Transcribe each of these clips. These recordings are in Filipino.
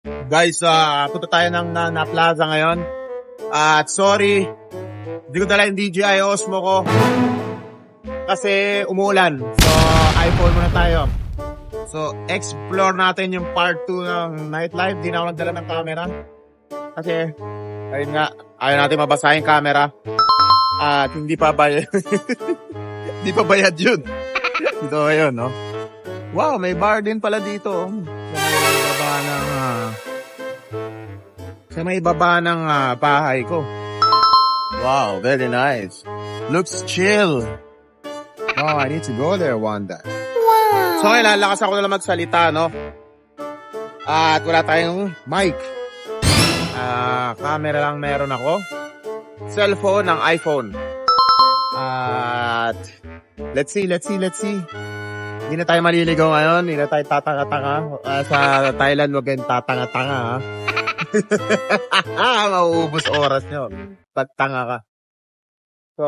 Guys, punta tayo ng na Plaza ngayon. At sorry, hindi ko dala yung DJI Osmo ko. Kasi umuulan. So, iPhone muna tayo. So, explore natin yung part 2 ng nightlife. Di na ako nagdala ng camera. Kasi, ayun nga, ayaw natin mabasa yung camera. At hindi pa bayad. Hindi pa bayad yun. Dito ngayon, no? Wow, may bar din pala dito. Sa may baba ng bahay ko. Wow, very nice. Looks chill. Wow, I need to go there one day. Wow. So, lalakas ako na lang magsalita, no? At wala tayong mic. Camera lang meron ako. Cellphone ng iPhone. At let's see. Hindi na tayo maliligaw ngayon. Hindi na tayo tatanga-tanga. Sa Thailand, wag kayong tatanga-tanga, ha? Mauubos oras nyo. Pagtanga ka. So,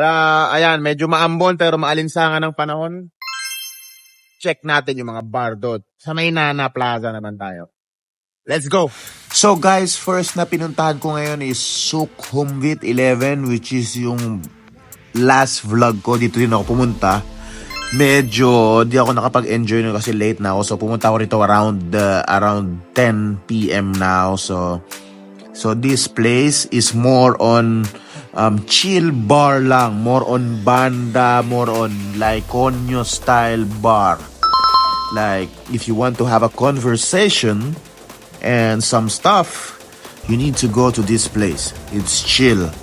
ayan, medyo maambon pero maalinsangan ng panahon. Check natin yung mga bar doon. Sa may Nana Plaza naman tayo. Let's go! So guys, first na pinuntahan ko ngayon is Sukhumvit 11, which is yung last vlog ko. Dito din ako pumunta. Medyo di ako nakapag-enjoy na kasi late na ako. So pumunta ako rito around 10 p.m. now. So this place is more on chill bar lang. More on banda, more on like konyo style bar. Like if you want to have a conversation and some stuff, you need to go to this place. It's chill.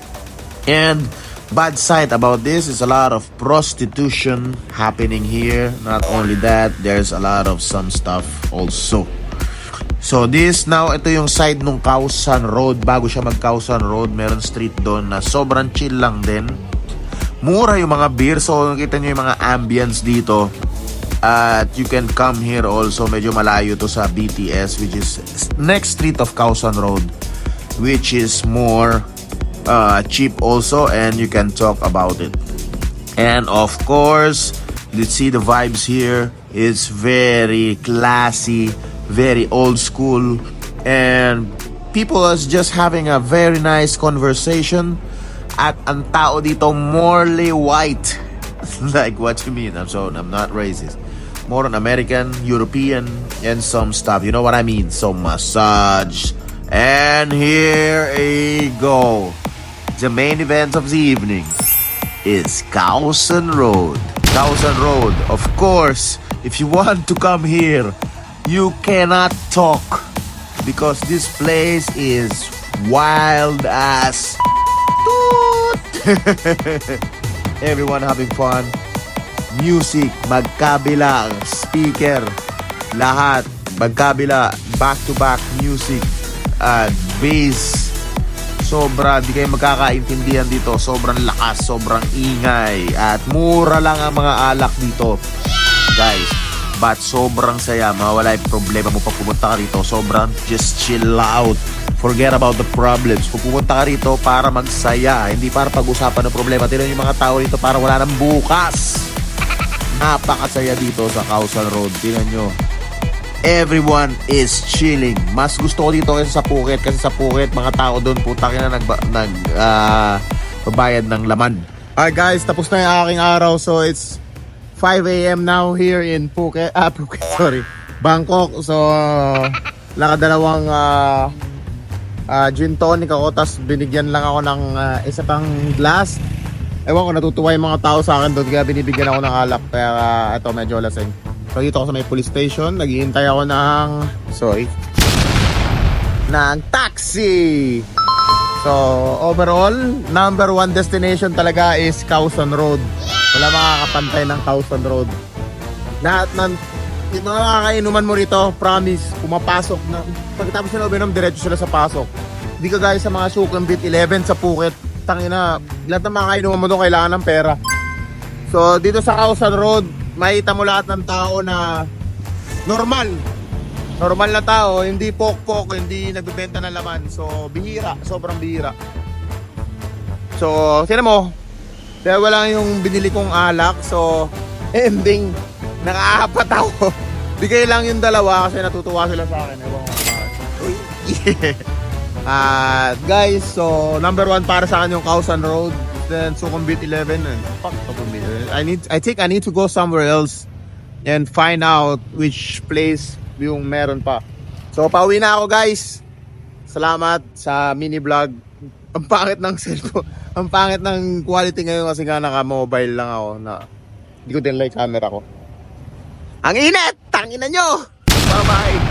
And bad side about this is a lot of prostitution happening here. Not only that, there's a lot of some stuff also. So this now, ito yung side nung Khao San Road. Bago siya mag Khao San Road, meron street doon na sobrang chill lang din. Mura yung mga beer. So nakita nyo yung mga ambience dito. At you can come here also. Medyo malayo to sa BTS, which is next street of Khao San Road, which is more cheap also, and you can talk about it. And of course, let's see the vibes here. It's very classy, very old school, and people is just having a very nice conversation. At ang tao dito morely white. Like what you mean? I'm not racist. More on American, European, and some stuff. You know what I mean? So massage. And here we go. The main event of the evening is Khao San Road. Khao San Road. Of course, if you want to come here, you cannot talk because this place is wild as everyone having fun. Music, magkabila, speaker, lahat, magkabila, back-to-back music, bass. Sobra, di kayo magkakaintindihan dito. Sobrang lakas, sobrang ingay. At mura lang ang mga alak dito, guys. But sobrang saya, mawala yung problema mo pag pumunta ka rito. Sobrang just chill out. Forget about the problems. Kung pumunta ka rito para magsaya, hindi para pag-usapan ng problema. Tignan yung mga tao rito para wala nang bukas. Napakasaya dito sa Khao San Road. Tingnan nyo. Everyone is chilling. Mas gusto ko dito kaysa sa Phuket. Kasi sa Phuket, mga tao doon, putang ina babayad ng laman. Alright guys, tapos na yung aking araw. So it's 5 a.m. now here in Phuket. Bangkok. So, nakadalawang gin tonic ako. Tapos binigyan lang ako ng isa pang glass. Ewan ko, natutuwa yung mga tao sa akin doon, kaya binibigyan ako ng alak. Kaya ito, medyo lasing. So dito ako sa may police station, naghihintay ako ng taxi. So overall, number 1 destination talaga is Khao San Road. Wala makakapantay ng Khao San Road. Lahat ng yung mga kakainuman mo rito, promise, pumapasok na. Pagkatapos na uminom, diretso sila sa pasok. Hindi ka guys sa mga Sukhumvit 11 sa Phuket. Tangina, lahat ng mga kainuman mo doon kailangan ng pera. So dito sa Khao San Road, makita mo lahat ng tao na normal na tao, hindi pok-pok, hindi nagbebenta ng laman. So bihira, sobrang bihira. So sino mo, dahil wala yung binili kong alak, so ending nakaapat ako. Bigay lang yung dalawa kasi natutuwa sila sa akin. Ewan ko. Guys, so number 1 para sa akin yung Causan Road, then Sukhumvit 11. And fuck Sukhumvit. I think I need to go somewhere else and find out which place yung meron pa. So pauwi na ako, guys. Salamat sa mini vlog. Ang pangit ng cellphone. Ang pangit ng quality ngayon kasi nga naka-mobile lang ako na hindi ko din like camera ko. Ang init! Tangina nyo! Bye-bye!